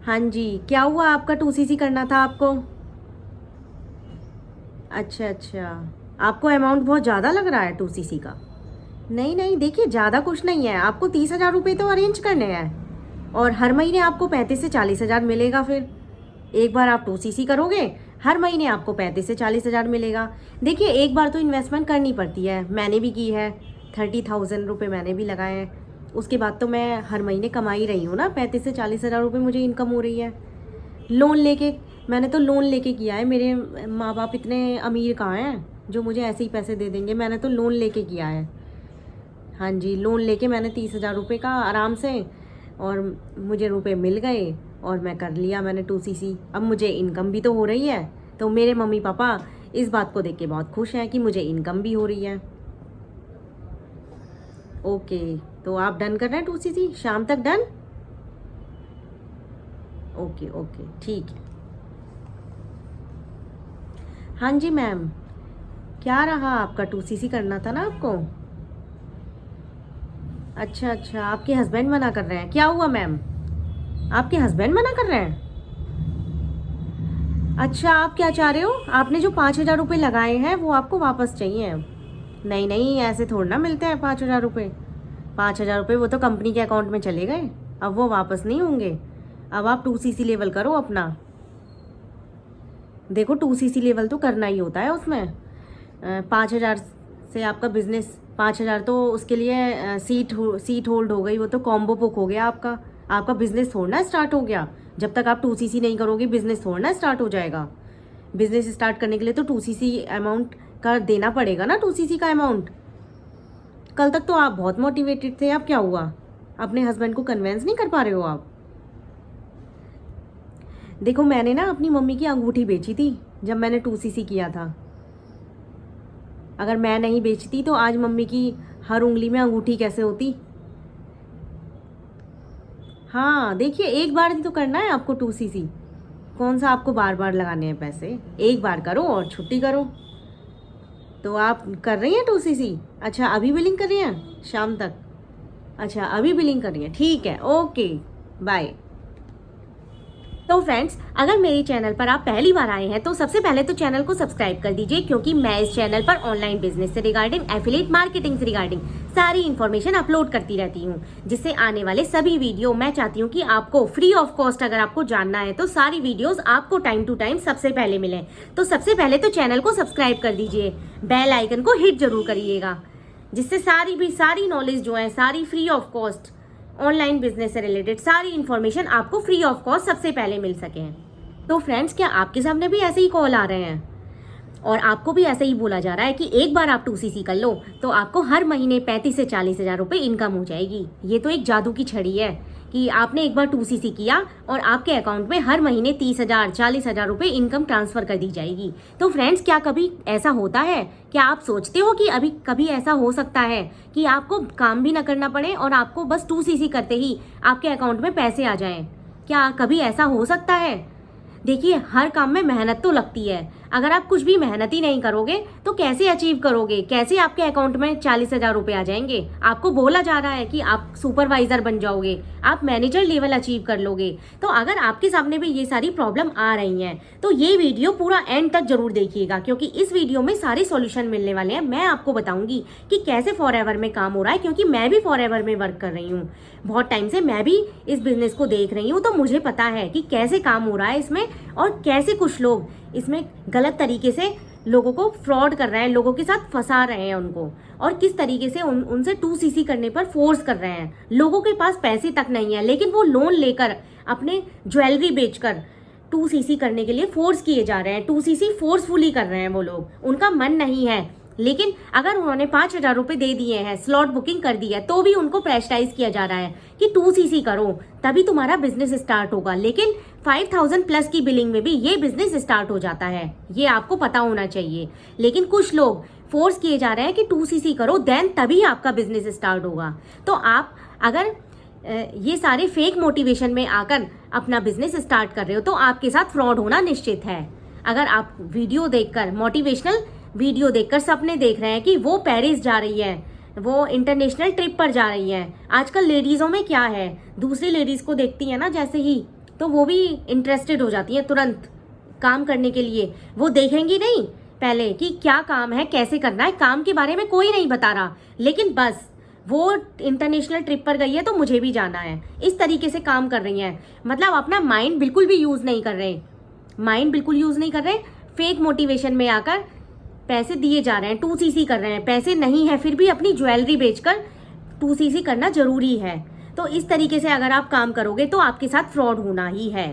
हाँ जी, क्या हुआ? आपका 2cc करना था आपको? अच्छा अच्छा, आपको अमाउंट बहुत ज़्यादा लग रहा है 2cc का। नहीं नहीं, देखिए ज़्यादा कुछ नहीं है, आपको 30,000 रुपये तो अरेंज करने हैं और हर महीने आपको 35 से 40 हज़ार मिलेगा। फिर एक बार आप 2cc करोगे, हर महीने आपको 35 से 40 हज़ार मिलेगा। देखिए एक बार तो इन्वेस्टमेंट करनी पड़ती है, मैंने भी की है, 30,000 रुपये मैंने भी लगाए हैं। उसके बाद तो मैं हर महीने कमा ही रही हूँ ना, 35 से 40 हज़ार रुपये मुझे इनकम हो रही है। लोन लेके, मैंने तो लोन लेके किया है। मेरे माँ बाप इतने अमीर कहाँ हैं जो मुझे ऐसे ही पैसे दे देंगे, मैंने तो लोन लेके किया है। हाँ जी, लोन लेके मैंने 30,000 रुपये का आराम से, और मुझे रुपए मिल गए और मैं कर लिया मैंने 2cc। अब मुझे इनकम भी तो हो रही है, तो मेरे मम्मी पापा इस बात को देख के बहुत खुश हैं कि मुझे इनकम भी हो रही है। ओके, तो आप डन कर रहे हैं 2cc शाम तक? डन। ओके ओके, ठीक है। हाँ जी मैम, क्या रहा आपका? 2cc करना था ना आपको? अच्छा अच्छा, आपके हस्बैंड मना कर रहे हैं? क्या हुआ मैम, आपके हस्बैंड मना कर रहे हैं? अच्छा, आप क्या चाह रहे हो? आपने जो 5,000 रुपये लगाए हैं वो आपको वापस चाहिए? नहीं नहीं, ऐसे थोड़ा ना मिलते हैं 5,000 रुपये। 5,000 रुपये वो तो कंपनी के अकाउंट में चले गए, अब वो वापस नहीं होंगे। अब आप 2cc लेवल करो अपना। देखो 2cc लेवल तो करना ही होता है उसमें। 5,000 से आपका बिजनेस, 5,000 तो उसके लिए सीट होल्ड हो गई, वो तो कॉम्बो बुक हो गया आपका। आपका बिजनेस थोड़ा स्टार्ट हो गया। जब तक आप 2cc नहीं करोगे बिजनेस थोड़ा स्टार्ट हो जाएगा। बिजनेस स्टार्ट करने के लिए तो 2cc अमाउंट का देना पड़ेगा ना, 2cc का अमाउंट। कल तक तो आप बहुत मोटिवेटेड थे, अब क्या हुआ? अपने हस्बैंड को कन्वेंस नहीं कर पा रहे हो आप? देखो मैंने ना अपनी मम्मी की अंगूठी बेची थी जब मैंने 2cc किया था। अगर मैं नहीं बेचती तो आज मम्मी की हर उंगली में अंगूठी कैसे होती। हाँ देखिए, एक बार ही तो करना है आपको 2cc। कौन सा आपको बार बार लगाने हैं पैसे? एक बार करो और छुट्टी करो। तो आप कर रही हैं 2cc? अच्छा, अभी बिलिंग कर रही हैं शाम तक? अच्छा, अभी बिलिंग कर रही हैं, ठीक है, ओके, बाय। तो फ्रेंड्स, अगर मेरे चैनल पर आप पहली बार आए हैं तो सबसे पहले तो चैनल को सब्सक्राइब कर दीजिए, क्योंकि मैं इस चैनल पर ऑनलाइन बिजनेस से रिगार्डिंग, एफिलिएट मार्केटिंग से रिगार्डिंग सारी इन्फॉर्मेशन अपलोड करती रहती हूँ, जिससे आने वाले सभी वीडियो मैं चाहती हूँ कि आपको फ्री ऑफ कॉस्ट, अगर आपको जानना है तो सारी वीडियोस आपको टाइम टू टाइम सबसे पहले मिलें। तो सबसे पहले तो चैनल को सब्सक्राइब कर दीजिए, बेल आइकन को हिट जरूर करिएगा, जिससे सारी नॉलेज जो है, सारी free of cost online business से रिलेटेड सारी इन्फॉर्मेशन आपको फ्री ऑफ कॉस्ट सबसे पहले मिल सके। तो फ्रेंड्स, क्या आपके सामने भी ऐसे ही कॉल आ रहे हैं और आपको भी ऐसे ही बोला जा रहा है कि एक बार आप 2cc कर लो तो आपको हर महीने 35 से 40 हज़ार रुपये इनकम हो जाएगी? ये तो एक जादू की छड़ी है कि आपने एक बार 2cc किया और आपके अकाउंट में हर महीने 30,000 40,000 रुपये इनकम ट्रांसफर कर दी जाएगी। तो फ्रेंड्स, क्या कभी ऐसा होता है? क्या आप सोचते हो कि अभी कभी ऐसा हो सकता है कि आपको काम भी ना करना पड़े और आपको बस 2cc करते ही आपके अकाउंट में पैसे आ जाएं? क्या कभी ऐसा हो सकता है? देखिए, हर काम में मेहनत तो लगती है। अगर आप कुछ भी मेहनत ही नहीं करोगे तो कैसे अचीव करोगे? कैसे आपके अकाउंट में 40,000 रुपये आ जाएंगे? आपको बोला जा रहा है कि आप सुपरवाइजर बन जाओगे, आप मैनेजर लेवल अचीव कर लोगे। तो अगर आपके सामने भी ये सारी प्रॉब्लम आ रही हैं तो ये वीडियो पूरा एंड तक जरूर देखिएगा, क्योंकि इस वीडियो में सारे सॉल्यूशन मिलने वाले हैं। मैं आपको बताऊंगी कि कैसे फॉरएवर में काम हो रहा है, क्योंकि मैं भी फॉरएवर में वर्क कर रही हूँ। बहुत टाइम से मैं भी इस बिजनेस को देख रही हूँ, तो मुझे पता है कि कैसे काम हो रहा है इसमें और कैसे कुछ लोग इसमें गलत तरीके से लोगों को फ्रॉड कर रहे हैं, लोगों के साथ फंसा रहे हैं उनको, और किस तरीके से उनसे 2cc करने पर फोर्स कर रहे हैं। लोगों के पास पैसे तक नहीं है, लेकिन वो लोन लेकर अपने ज्वेलरी बेचकर 2cc करने के लिए फोर्स किए जा रहे हैं। 2cc फोर्सफुली कर रहे हैं वो लोग, उनका मन नहीं है। लेकिन अगर उन्होंने 5,000 रुपये दे दिए हैं, स्लॉट बुकिंग कर दी है, तो भी उनको प्रेशराइज किया जा रहा है कि 2cc करो तभी तुम्हारा बिजनेस स्टार्ट होगा। लेकिन 5,000 प्लस की बिलिंग में भी ये बिजनेस स्टार्ट हो जाता है, ये आपको पता होना चाहिए। लेकिन कुछ लोग फोर्स किए जा रहे हैं कि 2cc करो देन तभी आपका बिजनेस स्टार्ट होगा। तो आप अगर ये सारे फेक मोटिवेशन में आकर अपना बिजनेस स्टार्ट कर रहे हो तो आपके साथ फ्रॉड होना निश्चित है। अगर आप वीडियो देखकर, मोटिवेशनल वीडियो देखकर सपने देख रहे हैं कि वो पेरिस जा रही है, वो इंटरनेशनल ट्रिप पर जा रही है। आजकल लेडीज़ों में क्या है, दूसरी लेडीज़ को देखती है ना, जैसे ही तो वो भी इंटरेस्टेड हो जाती हैं तुरंत काम करने के लिए। वो देखेंगी नहीं पहले कि क्या काम है, कैसे करना है, काम के बारे में कोई नहीं बता रहा, लेकिन बस वो इंटरनेशनल ट्रिप पर गई है तो मुझे भी जाना है, इस तरीके से काम कर रही हैं। मतलब अपना माइंड बिल्कुल भी यूज़ नहीं कर रहे, माइंड बिल्कुल यूज़ नहीं कर रहे, फेक मोटिवेशन में आकर पैसे दिए जा रहे हैं, 2cc कर रहे हैं। पैसे नहीं है फिर भी अपनी ज्वेलरी बेचकर 2cc करना जरूरी है। तो इस तरीके से अगर आप काम करोगे तो आपके साथ फ्रॉड होना ही है।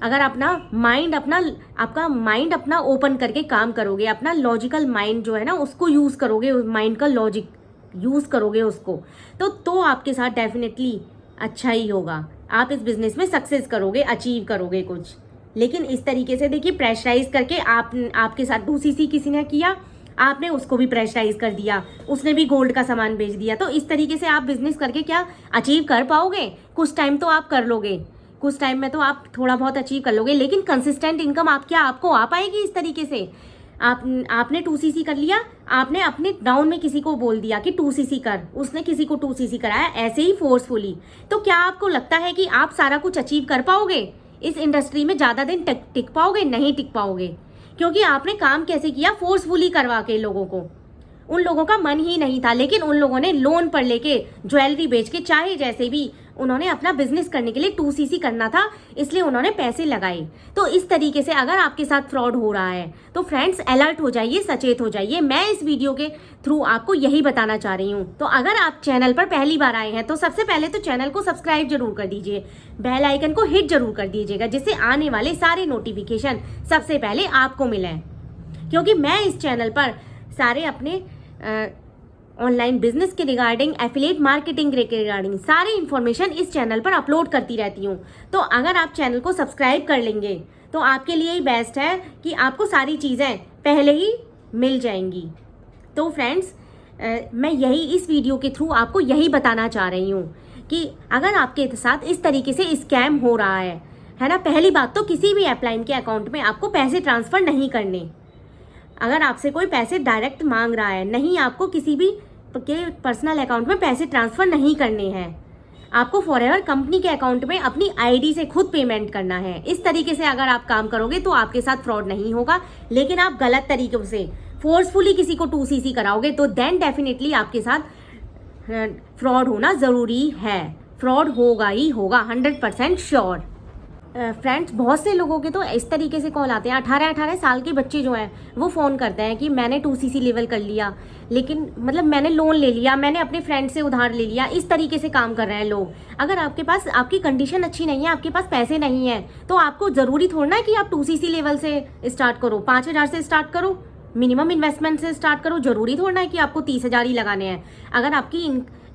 अगर आपका माइंड अपना ओपन करके काम करोगे, अपना लॉजिकल माइंड जो है ना उसको यूज़ करोगे, माइंड का लॉजिक यूज़ करोगे उसको, तो आपके साथ डेफिनेटली अच्छा ही होगा। आप इस बिज़नेस में सक्सेस करोगे, अचीव करोगे कुछ। लेकिन इस तरीके से देखिए प्रेशराइज करके आपके साथ 2cc किसी ने किया, आपने उसको भी प्रेशराइज कर दिया, उसने भी गोल्ड का सामान बेच दिया। तो इस तरीके से आप बिजनेस करके क्या अचीव कर पाओगे? कुछ टाइम तो आप कर लोगे, कुछ टाइम में तो आप थोड़ा बहुत अचीव कर लोगे, लेकिन कंसिस्टेंट इनकम आपको आ पाएगी इस तरीके से? आपने 2cc कर लिया, आपने अपने डाउन में किसी को बोल दिया कि 2cc कर, उसने किसी को 2cc कराया ऐसे ही फोर्सफुली। तो क्या आपको लगता है कि आप सारा कुछ अचीव कर पाओगे? इस इंडस्ट्री में ज़्यादा दिन टिक पाओगे? नहीं टिक पाओगे, क्योंकि आपने काम कैसे किया? फोर्सफुली करवा के लोगों को। उन लोगों का मन ही नहीं था, लेकिन उन लोगों ने लोन पर लेके ज्वेलरी बेच के, चाहे जैसे भी, उन्होंने अपना बिजनेस करने के लिए 2cc करना था, इसलिए उन्होंने पैसे लगाए। तो इस तरीके से अगर आपके साथ फ्रॉड हो रहा है तो फ्रेंड्स अलर्ट हो जाइए, सचेत हो जाइए। मैं इस वीडियो के थ्रू आपको यही बताना चाह रही हूँ। तो अगर आप चैनल पर पहली बार आए हैं तो सबसे पहले तो चैनल को सब्सक्राइब जरूर कर दीजिए, बेल आइकन को हिट जरूर कर दीजिएगा, जिससे आने वाले सारे नोटिफिकेशन सबसे पहले आपको मिलें। क्योंकि मैं इस चैनल पर सारे अपने ऑनलाइन बिजनेस के रिगार्डिंग, एफिलिएट मार्केटिंग के रिगार्डिंग सारी इन्फॉर्मेशन इस चैनल पर अपलोड करती रहती हूँ। तो अगर आप चैनल को सब्सक्राइब कर लेंगे तो आपके लिए ही बेस्ट है कि आपको सारी चीज़ें पहले ही मिल जाएंगी। तो फ्रेंड्स मैं इस वीडियो के थ्रू आपको यही बताना चाह रही हूँ कि अगर आपके साथ इस तरीके से स्कैम हो रहा है ना, पहली बात तो किसी भी अपलाइन के अकाउंट में आपको पैसे ट्रांसफ़र नहीं करने। अगर आपसे कोई पैसे डायरेक्ट मांग रहा है, नहीं, आपको किसी भी के पर्सनल अकाउंट में पैसे ट्रांसफ़र नहीं करने हैं। आपको फॉरएवर कंपनी के अकाउंट में अपनी आईडी से खुद पेमेंट करना है। इस तरीके से अगर आप काम करोगे तो आपके साथ फ्रॉड नहीं होगा। लेकिन आप गलत तरीके से फोर्सफुली किसी को 2cc कराओगे तो देन डेफिनेटली आपके साथ फ्रॉड होना ज़रूरी है। फ्रॉड होगा ही होगा, 100% श्योर। फ्रेंड्स बहुत से लोगों के तो इस तरीके से कॉल आते हैं, 18 साल के बच्चे जो हैं वो फ़ोन करते हैं कि मैंने 2cc लेवल कर लिया, लेकिन मतलब मैंने लोन ले लिया, मैंने अपने फ्रेंड से उधार ले लिया। इस तरीके से काम कर रहे हैं लोग। अगर आपके पास, आपकी कंडीशन अच्छी नहीं है, आपके पास पैसे नहीं है, तो आपको ज़रूरी थोड़ा है कि आप 2cc लेवल से स्टार्ट करो, 5,000 से स्टार्ट करो, मिनिमम इन्वेस्टमेंट से स्टार्ट करो। ज़रूरी थोड़ा है कि आपको 30,000 ही लगाने हैं। अगर आपकी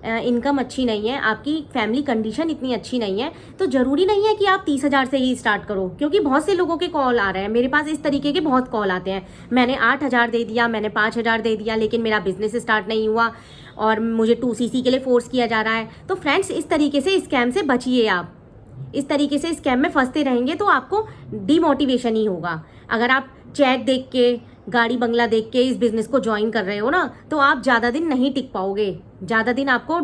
इनकम अच्छी नहीं है, आपकी फैमिली कंडीशन इतनी अच्छी नहीं है, तो ज़रूरी नहीं है कि आप 30,000 से ही स्टार्ट करो। क्योंकि बहुत से लोगों के कॉल आ रहे हैं मेरे पास, इस तरीके के बहुत कॉल आते हैं, मैंने 8,000 दे दिया, मैंने 5,000 दे दिया, लेकिन मेरा बिजनेस स्टार्ट नहीं हुआ और मुझे 2cc के लिए फोर्स किया जा रहा है। तो फ्रेंड्स इस तरीके से स्कैम से बचिए। आप इस तरीके से स्कैम में फंसते रहेंगे तो आपको डीमोटिवेशन ही होगा। अगर आप चेक देख के, गाड़ी बंगला देख के इस बिज़नेस को ज्वाइन कर रहे हो ना, तो आप ज़्यादा दिन नहीं टिक पाओगे, ज़्यादा दिन आपको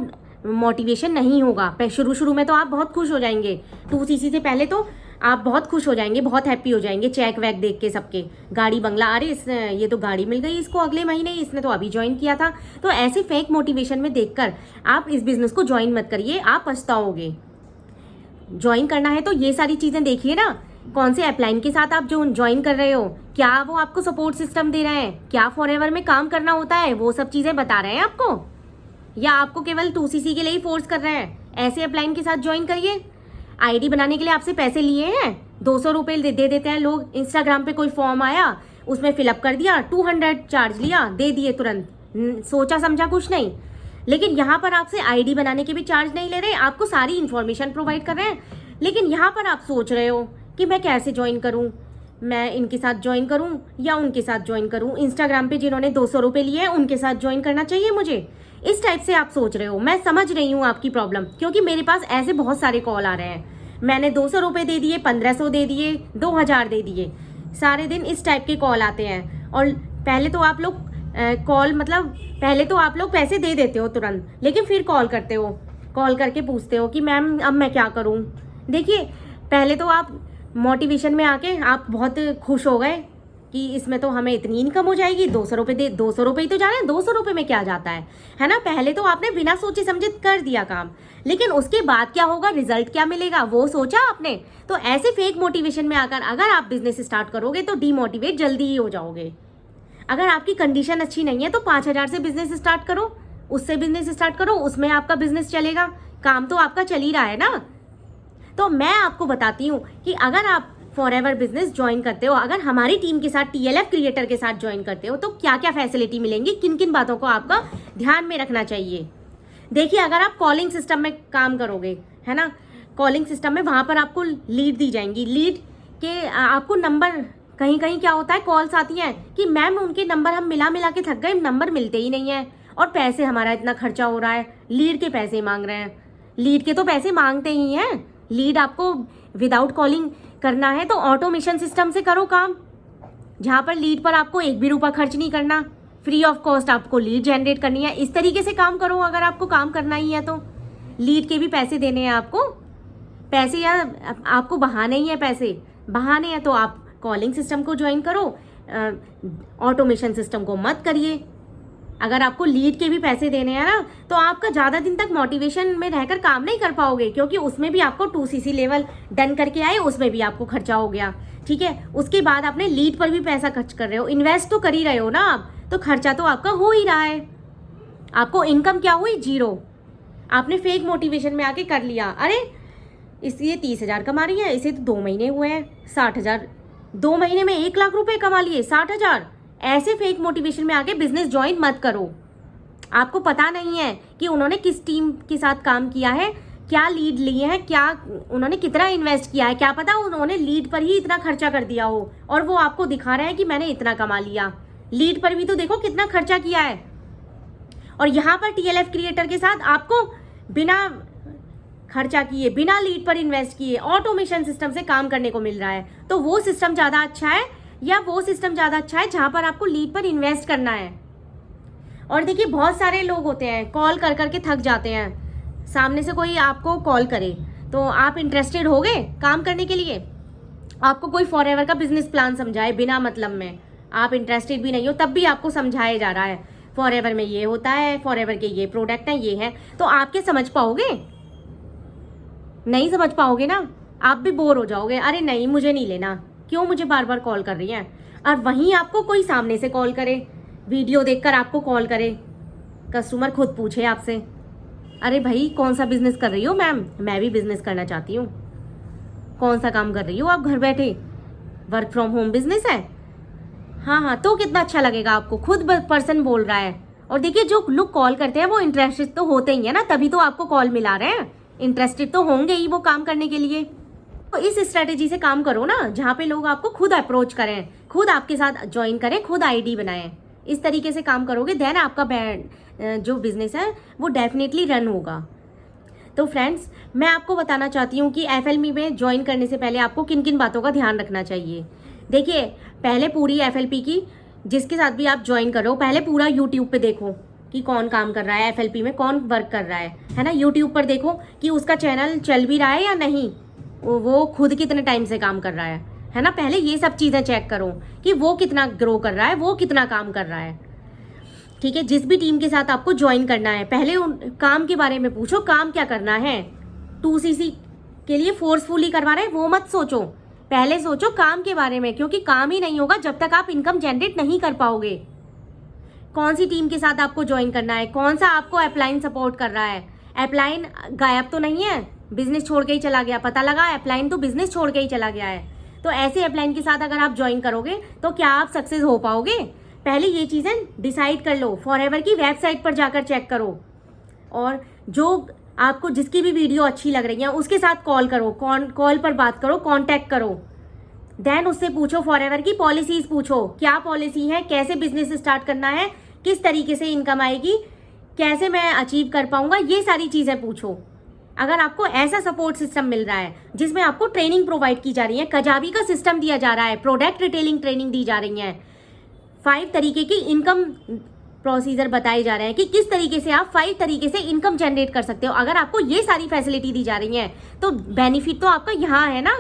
मोटिवेशन नहीं होगा। शुरू में तो आप बहुत खुश हो जाएंगे, 2cc से पहले तो आप बहुत खुश हो जाएंगे, बहुत हैप्पी हो जाएंगे चेक वैक देख के, सबके गाड़ी बंगला, अरे ये तो गाड़ी मिल गई इसको अगले महीने, इसने तो अभी ज्वाइन किया था। तो ऐसे फेक मोटिवेशन में देखकर आप इस बिज़नेस को ज्वाइन मत करिए, आप पछताओगे। ज्वाइन करना है तो ये सारी चीज़ें देखिए ना, कौन से अपलाइन के साथ आप जो ज्वाइन कर रहे हो, क्या वो आपको सपोर्ट सिस्टम दे रहे हैं, क्या फॉरएवर में काम करना होता है, वो सब चीज़ें बता रहे हैं आपको, या आपको केवल 2cc के लिए ही फोर्स कर रहे हैं। ऐसे अपलाइन के साथ ज्वाइन करिए। आईडी बनाने के लिए आपसे पैसे लिए हैं, 200 रुपये दे देते हैं लोग। इंस्टाग्राम पे कोई फॉर्म आया, उसमें फिलअप कर दिया, 200 चार्ज लिया, दे दिए तुरंत, सोचा समझा कुछ नहीं। लेकिन यहाँ पर आपसे आईडी बनाने के भी चार्ज नहीं ले रहे, आपको सारी इन्फॉर्मेशन प्रोवाइड कर रहे हैं। लेकिन यहाँ पर आप सोच रहे हो कि मैं कैसे ज्वाइन करूँ, मैं इनके साथ ज्वाइन करूँ या उनके साथ ज्वाइन करूँ, इंस्टाग्राम पे जिन्होंने 200 रुपये लिए हैं उनके साथ ज्वाइन करना चाहिए मुझे, इस टाइप से आप सोच रहे हो। मैं समझ रही हूँ आपकी प्रॉब्लम, क्योंकि मेरे पास ऐसे बहुत सारे कॉल आ रहे हैं। मैंने 200 रुपये दे दिए, 1,500 दे दिए, 2,000 दे दिए, सारे दिन इस टाइप के कॉल आते हैं। और पहले तो आप लोग पहले तो आप लोग पैसे दे देते हो तुरंत, लेकिन फिर कॉल करते हो, कॉल करके पूछते हो कि मैम अब मैं क्या करूँ। देखिए पहले तो आप मोटिवेशन में आके आप बहुत खुश हो गए कि इसमें तो हमें इतनी इनकम हो जाएगी, 200 रुपये 200 रुपये ही तो जा रहे हैं, 200 रुपये में क्या जाता है ना। पहले तो आपने बिना सोचे समझे कर दिया काम, लेकिन उसके बाद क्या होगा, रिजल्ट क्या मिलेगा वो सोचा आपने। तो ऐसे फेक मोटिवेशन में आकर अगर आप बिजनेस स्टार्ट करोगे तो डीमोटिवेट जल्दी ही हो जाओगे। अगर आपकी कंडीशन अच्छी नहीं है तो 5,000 से बिजनेस स्टार्ट करो, उससे बिजनेस स्टार्ट करो, उसमें आपका बिजनेस चलेगा, काम तो आपका चल ही रहा है ना। तो मैं आपको बताती हूँ कि अगर आप फॉरएवर बिजनेस ज्वाइन करते हो, अगर हमारी टीम के साथ TLF क्रिएटर के साथ ज्वाइन करते हो तो क्या क्या फैसिलिटी मिलेंगी, किन किन बातों को आपका ध्यान में रखना चाहिए। देखिए, अगर आप कॉलिंग सिस्टम में काम करोगे, है ना, कॉलिंग सिस्टम में वहाँ पर आपको लीड दी जाएंगी। लीड के आपको नंबर, कहीं कहीं क्या होता है, कॉल्स आती हैं कि मैम उनके नंबर हम मिला के थक गए, नंबर मिलते ही नहीं है और पैसे हमारा इतना खर्चा हो रहा है, लीड के पैसे मांग रहे हैं। लीड के तो पैसे मांगते ही हैं। लीड आपको विदाउट कॉलिंग करना है तो ऑटोमेशन सिस्टम से करो काम, जहाँ पर लीड पर आपको एक भी रुपया खर्च नहीं करना, फ्री ऑफ कॉस्ट आपको लीड जनरेट करनी है। इस तरीके से काम करो अगर आपको काम करना ही है तो। लीड के भी पैसे देने हैं आपको, पैसे या आपको बहाने ही है, पैसे बहाने हैं तो आप कॉलिंग सिस्टम को ज्वाइन करो, ऑटोमेशन सिस्टम को मत करिए। अगर आपको लीड के भी पैसे देने हैं ना तो आपका ज़्यादा दिन तक मोटिवेशन में रहकर काम नहीं कर पाओगे, क्योंकि उसमें भी आपको 2cc लेवल डन करके आए, उसमें भी आपको खर्चा हो गया, ठीक है। उसके बाद आपने लीड पर भी पैसा खर्च कर रहे हो, इन्वेस्ट तो कर ही रहे हो ना आप, तो खर्चा तो आपका हो ही रहा है। आपको इनकम क्या हुई, 0। आपने फेक मोटिवेशन में आके कर लिया, अरे इसलिए 30,000 कमा रही है, इसे तो 2 महीने हुए हैं 60,000, 2 महीने में 1 लाख रुपए कमा लिए, 60,000। ऐसे फेक मोटिवेशन में आके बिजनेस ज्वाइन मत करो। आपको पता नहीं है कि उन्होंने किस टीम के साथ काम किया है, क्या लीड लिए हैं, क्या उन्होंने कितना इन्वेस्ट किया है, क्या पता उन्होंने लीड पर ही इतना खर्चा कर दिया हो और वो आपको दिखा रहे हैं कि मैंने इतना कमा लिया। लीड पर भी तो देखो कितना खर्चा किया है। और यहाँ पर TLF क्रिएटर के साथ आपको बिना खर्चा किए, बिना लीड पर इन्वेस्ट किए ऑटोमेशन सिस्टम से काम करने को मिल रहा है। तो वो सिस्टम ज़्यादा अच्छा है या वो सिस्टम ज़्यादा अच्छा है जहाँ पर आपको लीड पर इन्वेस्ट करना है। और देखिए, बहुत सारे लोग होते हैं कॉल कर करके थक जाते हैं, सामने से कोई आपको कॉल करे तो आप इंटरेस्टेड हो गए काम करने के लिए, आपको कोई फॉरएवर का बिजनेस प्लान समझाए बिना मतलब में, आप इंटरेस्टेड भी नहीं हो, तब भी आपको समझाया जा रहा है फॉरएवर में ये होता है, फॉरएवर के ये प्रोडक्ट हैं, ये हैं, तो आप क्या समझ पाओगे? नहीं समझ पाओगे ना, आप भी बोर हो जाओगे, अरे नहीं मुझे नहीं लेना, क्यों मुझे बार बार कॉल कर रही हैं। और वहीं आपको कोई सामने से कॉल करे, वीडियो देखकर आपको कॉल करे, कस्टमर खुद पूछे आपसे, अरे भाई कौन सा बिजनेस कर रही हो मैम, मैं भी बिजनेस करना चाहती हूँ, कौन सा काम कर रही हो आप घर बैठे, वर्क फ्रॉम होम बिजनेस है, हाँ हाँ, तो कितना अच्छा लगेगा आपको, खुद पर्सन बोल रहा है। और देखिए, जो लोग कॉल करते हैं वो इंटरेस्टेड तो होते ही है ना, तभी तो आपको कॉल मिला रहे हैं, इंटरेस्टेड तो होंगे ही वो काम करने के लिए। तो इस स्ट्रेटेजी से काम करो ना, जहाँ पे लोग आपको खुद अप्रोच करें, खुद आपके साथ ज्वाइन करें, खुद आईडी बनाएं। इस तरीके से काम करोगे देन आपका जो बिजनेस है वो डेफिनेटली रन होगा। तो फ्रेंड्स, मैं आपको बताना चाहती हूँ कि FLP में ज्वाइन करने से पहले आपको किन किन बातों का ध्यान रखना चाहिए। देखिए, पहले पूरी FLP की जिसके साथ भी आप ज्वाइन करो, पहले पूरा यूट्यूब पे देखो कि कौन काम कर रहा है, FLP में कौन वर्क कर रहा है ना। यूट्यूब पर देखो कि उसका चैनल चल भी रहा है या नहीं, वो खुद कितने टाइम से काम कर रहा है ना। पहले ये सब चीज़ें चेक करो कि वो कितना ग्रो कर रहा है, वो कितना काम कर रहा है, ठीक है। जिस भी टीम के साथ आपको ज्वाइन करना है, पहले उन काम के बारे में पूछो, काम क्या करना है। 2cc के लिए फोर्सफुली करवा रहे हैं वो मत सोचो, पहले सोचो काम के बारे में, क्योंकि काम ही नहीं होगा जब तक आप इनकम जनरेट नहीं कर पाओगे। कौन सी टीम के साथ आपको ज्वाइन करना है, कौन सा आपको अपलाइन सपोर्ट कर रहा है, अपलाइन गायब तो नहीं है, बिजनेस छोड़ के ही चला गया, पता लगा अपलाइन तो बिजनेस छोड़ के ही चला गया है। तो ऐसे अपलाइन के साथ अगर आप ज्वाइन करोगे तो क्या आप सक्सेस हो पाओगे? पहले ये चीज़ें डिसाइड कर लो, फॉरएवर की वेबसाइट पर जाकर चेक करो, और जो आपको जिसकी भी वीडियो अच्छी लग रही है उसके साथ कॉल करो, कॉल पर बात करो, कांटेक्ट करो, देन उससे पूछो, फॉरएवर की पॉलिसीज पूछो, क्या पॉलिसी है, कैसे बिजनेस स्टार्ट करना है, किस तरीके से इनकम आएगी, कैसे मैं अचीव कर पाऊंगा, ये सारी चीज़ें पूछो। अगर आपको ऐसा सपोर्ट सिस्टम मिल रहा है जिसमें आपको ट्रेनिंग प्रोवाइड की जा रही है, कजाबी का सिस्टम दिया जा रहा है, प्रोडक्ट रिटेलिंग ट्रेनिंग दी जा रही है, 5 तरीके की इनकम प्रोसीजर बताए जा रहे हैं कि किस तरीके से आप 5 तरीके से इनकम जनरेट कर सकते हो। अगर आपको ये सारी फैसिलिटी दी जा रही है तो बेनिफिट तो आपका यहाँ है ना,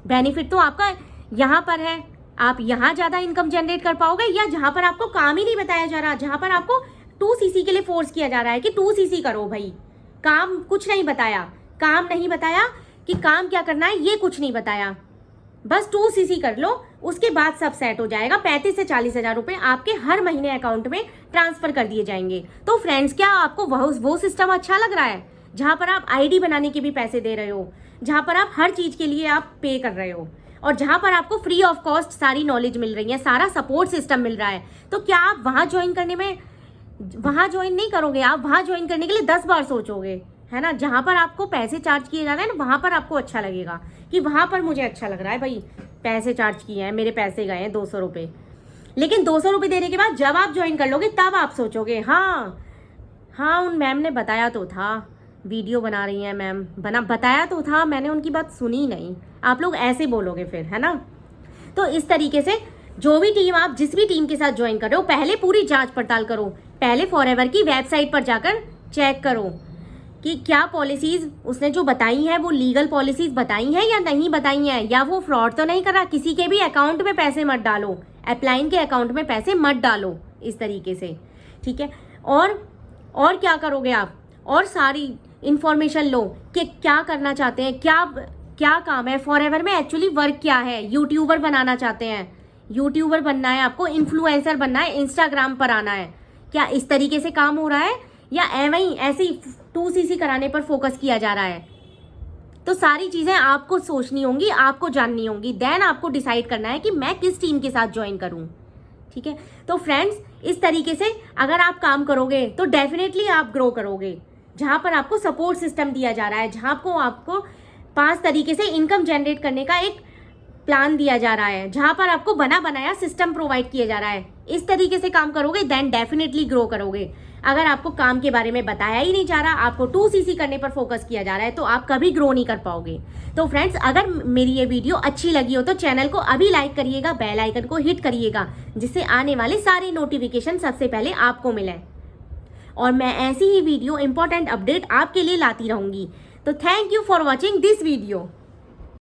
बेनिफिट तो आपका यहाँ पर है। आप यहाँ ज़्यादा इनकम जनरेट कर पाओगे, या जहाँ पर आपको काम ही नहीं बताया जा रहा, जहाँ पर आपको 2cc के लिए फोर्स किया जा रहा है कि 2cc करो भाई, काम कुछ नहीं बताया, काम नहीं बताया कि काम क्या करना है, ये कुछ नहीं बताया, बस 2cc कर लो, उसके बाद सब सेट हो जाएगा। 35 से 40 हज़ार रुपये आपके हर महीने अकाउंट में ट्रांसफर कर दिए जाएंगे। तो फ्रेंड्स, क्या आपको वो सिस्टम अच्छा लग रहा है जहाँ पर आप आईडी बनाने के भी पैसे दे रहे हो, जहाँ पर आप हर चीज़ के लिए आप पे कर रहे हो, और जहाँ पर आपको फ्री ऑफ कॉस्ट सारी नॉलेज मिल रही है, सारा सपोर्ट सिस्टम मिल रहा है, तो क्या आप वहाँ ज्वाइन नहीं करोगे? आप वहाँ ज्वाइन करने के लिए 10 बार सोचोगे, है ना। जहाँ पर आपको पैसे चार्ज किए जा रहे हैं ना, वहाँ पर आपको अच्छा लगेगा कि वहाँ पर मुझे अच्छा लग रहा है भाई, पैसे चार्ज किए हैं, मेरे पैसे गए हैं 200 रुपये। लेकिन 200 रुपये देने के बाद जब आप ज्वाइन कर लोगे तब आप सोचोगे हाँ उन मैम ने बताया तो था, वीडियो बना रही हैं मैम, बताया तो था, मैंने उनकी बात सुनी नहीं। आप लोग ऐसे बोलोगे फिर, है ना। तो इस तरीके से जो भी टीम, आप जिस भी टीम के साथ ज्वाइन कर रहे हो, पहले पूरी जांच पड़ताल करो। पहले फॉरएवर की वेबसाइट पर जाकर चेक करो कि क्या पॉलिसीज उसने जो बताई हैं वो लीगल पॉलिसीज बताई हैं या नहीं बताई हैं, या वो फ्रॉड तो नहीं कर रहा। किसी के भी अकाउंट में पैसे मत डालो, अपलाइन के अकाउंट में पैसे मत डालो इस तरीके से, ठीक है। और क्या करोगे आप, और सारी इंफॉर्मेशन लो कि क्या करना चाहते हैं, क्या काम है फॉरएवर में, एक्चुअली वर्क क्या है। यूट्यूबर बनाना चाहते हैं, यूट्यूबर बनना है आपको, इन्फ्लुएंसर बनना है, इंस्टाग्राम पर आना है, क्या इस तरीके से काम हो रहा है, या ऐसे ही 2cc कराने पर फोकस किया जा रहा है। तो सारी चीज़ें आपको सोचनी होंगी, आपको जाननी होंगी, देन आपको डिसाइड करना है कि मैं किस टीम के साथ ज्वाइन करूं, ठीक है। तो फ्रेंड्स, इस तरीके से अगर आप काम करोगे तो डेफिनेटली आप ग्रो करोगे। जहां पर आपको सपोर्ट सिस्टम दिया जा रहा है, जहां आपको 5 तरीके से इनकम जनरेट करने का एक प्लान दिया जा रहा है, जहां पर आपको बना बनाया सिस्टम प्रोवाइड किया जा रहा है, इस तरीके से काम करोगे देन डेफिनेटली ग्रो करोगे। अगर आपको काम के बारे में बताया ही नहीं जा रहा, आपको 2cc करने पर फोकस किया जा रहा है, तो आप कभी ग्रो नहीं कर पाओगे। तो फ्रेंड्स, अगर मेरी ये वीडियो अच्छी लगी हो तो चैनल को अभी लाइक करिएगा, बेल आइकन को हिट करिएगा, जिससे आने वाले सारे नोटिफिकेशन सबसे पहले आपको मिले, और मैं ऐसी ही वीडियो इंपॉर्टेंट अपडेट आपके लिए लाती रहूंगी। तो thank you for watching this video.